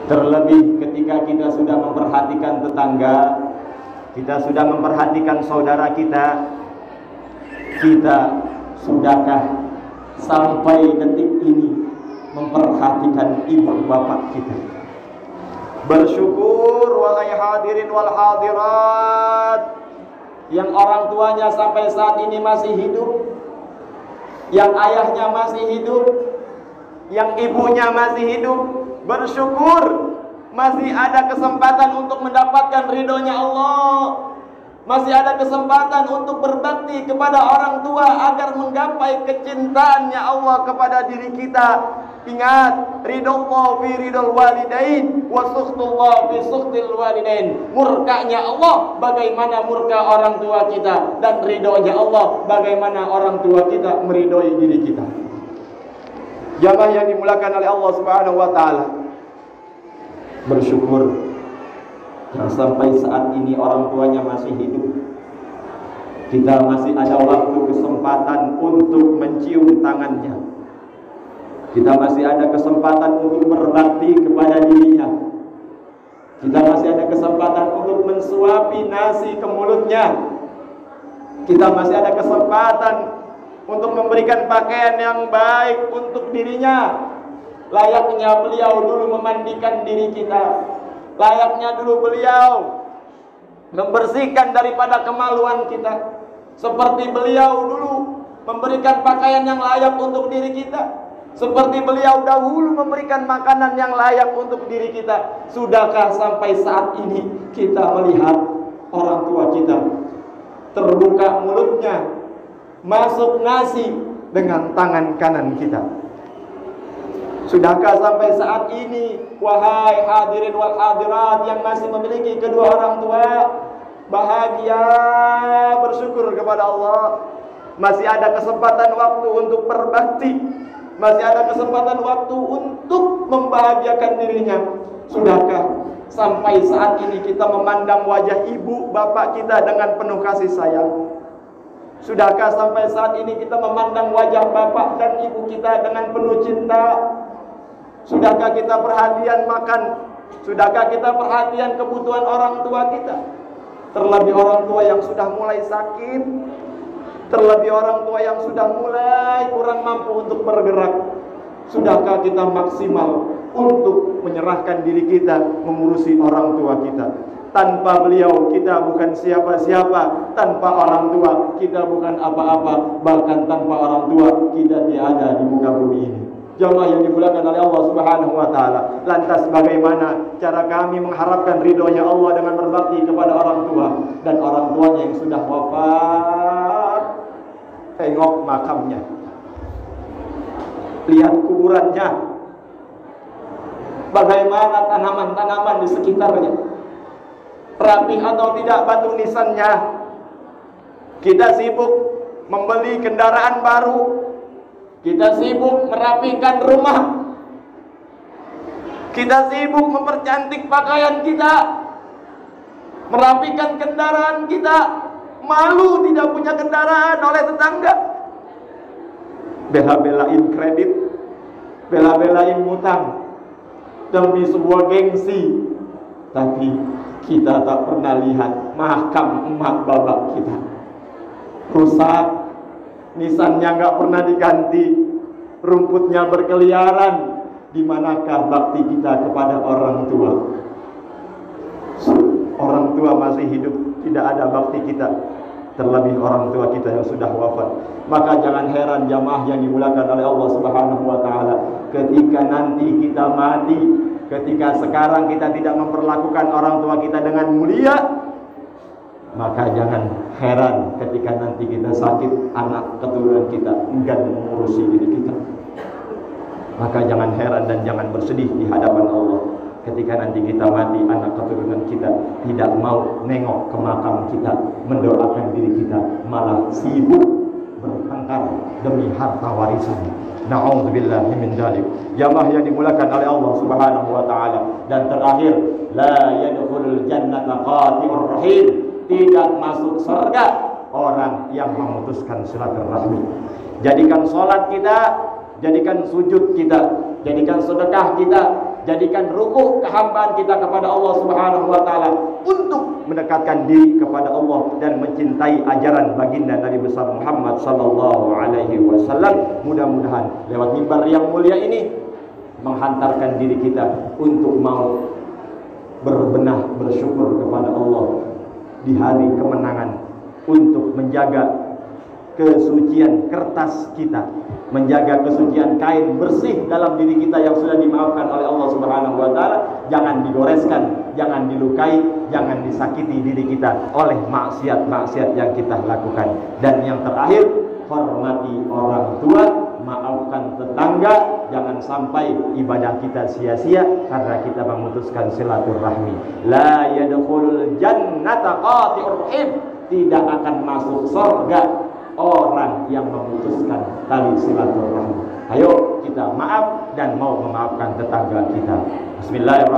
Terlebih ketika kita sudah memperhatikan tetangga, kita sudah memperhatikan saudara kita, kita sudahkah sampai detik ini memperhatikan ibu bapak kita? Bersyukur wahai hadirin wal hadirat, yang orang tuanya sampai saat ini masih hidup, yang ayahnya masih hidup, yang ibunya masih hidup. Bersyukur masih ada kesempatan untuk mendapatkan ridhonya Allah, masih ada kesempatan untuk berbakti kepada orang tua agar menggapai kecintaannya Allah kepada diri kita. Ingat, ridho fi ridhol walidain wa sukhtullah fi sukhtil walidain. Murkanya Allah bagaimana murka orang tua kita, dan ridhonya Allah bagaimana orang tua kita meridhoi diri kita. Jamaah yang dimulakan oleh Allah Subhanahu wa taala, bersyukur yang sampai saat ini orang tuanya masih hidup. Kita masih ada waktu kesempatan untuk mencium tangannya. Kita masih ada kesempatan untuk berbakti kepada dirinya. Kita masih ada kesempatan untuk mensuapi nasi ke mulutnya. Kita masih ada kesempatan untuk memberikan pakaian yang baik untuk dirinya. Layaknya beliau dulu memandikan diri kita, layaknya dulu beliau membersihkan daripada kemaluan kita, seperti beliau dulu memberikan pakaian yang layak untuk diri kita, seperti beliau dahulu memberikan makanan yang layak untuk diri kita. Sudahkah sampai saat ini kita melihat orang tua kita terbuka mulutnya, masuk nasi dengan tangan kanan kita? Sudahkah sampai saat ini, wahai hadirin wal hadirat yang masih memiliki kedua orang tua, bahagia, bersyukur kepada Allah, masih ada kesempatan waktu untuk berbakti, masih ada kesempatan waktu untuk membahagiakan dirinya. Sudahkah sampai saat ini kita memandang wajah ibu bapak kita dengan penuh kasih sayang? Sudahkah sampai saat ini kita memandang wajah bapak dan ibu kita dengan penuh cinta? Sudahkah kita perhatian makan? Sudahkah kita perhatian kebutuhan orang tua kita? Terlebih orang tua yang sudah mulai sakit, terlebih orang tua yang sudah mulai kurang mampu untuk bergerak. Sudahkah kita maksimal untuk menyerahkan diri kita mengurusi orang tua kita? Tanpa beliau kita bukan siapa-siapa, tanpa orang tua kita bukan apa-apa, bahkan tanpa orang tua kita tiada di muka bumi ini. Jamaah yang dimuliakan oleh Allah Subhanahu wa taala, lantas bagaimana cara kami mengharapkan ridhonya Allah dengan berbakti kepada orang tua dan orang tuanya yang sudah wafat? Tengok makamnya, lihat kuburannya, bagaimana tanaman-tanaman di sekitarnya, rapi atau tidak batu nisannya. Kita sibuk membeli kendaraan baru, kita sibuk merapikan rumah, kita sibuk mempercantik pakaian kita, merapikan kendaraan kita. Malu tidak punya kendaraan oleh tetangga, bela-belain kredit, bela-belain ngutang demi sebuah gengsi. Tapi kita tak pernah lihat makam emak bapak kita rusak, nisannya nggak pernah diganti, rumputnya berkeliaran. Di manakah bakti kita kepada orang tua? Orang tua masih hidup, tidak ada bakti kita, terlebih orang tua kita yang sudah wafat. Maka jangan heran jamaah yang dimuliakan oleh Allah Subhanahu wa taala, ketika nanti kita mati, ketika sekarang kita tidak memperlakukan orang tua kita dengan mulia, maka jangan heran ketika nanti kita sakit, anak keturunan kita enggan mengurusi diri kita. Maka jangan heran dan jangan bersedih di hadapan Allah ketika nanti kita mati, anak keturunan kita tidak mau nengok ke makam kita, mendoakan diri kita, malah sibuk bertengkar demi harta warisan. Na'udzubillahi min dzalik. Jamaah yang dimuliakan oleh Allah Subhanahu wa taala. Dan terakhir, la yadkhulul jannata qati'ur rahim. Tidak masuk surga orang yang memutuskan silaturahmi. Jadikan salat kita, jadikan sujud kita, jadikan sedekah kita, Jadikan rukuh kehambaan kita kepada Allah Subhanahu wa taala untuk mendekatkan diri kepada Allah dan mencintai ajaran baginda Nabi besar Muhammad sallallahu alaihi wasallam. Mudah-mudahan lewat mimbar yang mulia ini menghantarkan diri kita untuk mau berbenah bersyukur kepada Allah di hari kemenangan, untuk menjaga kesucian kertas kita, menjaga kesucian kain bersih dalam diri kita yang sudah dimaafkan oleh Allah Subhanahu wa taala. Jangan digoreskan, jangan dilukai, jangan disakiti diri kita oleh maksiat-maksiat yang kita lakukan. Dan yang terakhir, hormati orang tua, maafkan tetangga. Jangan sampai ibadah kita sia-sia karena kita memutuskan silaturahmi. La yadkhulul jannata qati'ur rahim. Tidak akan masuk surga orang yang memutuskan tali silaturahmi. Ayo kita maaf dan mau memaafkan tetangga kita. Bismillahirrahmanirrahim.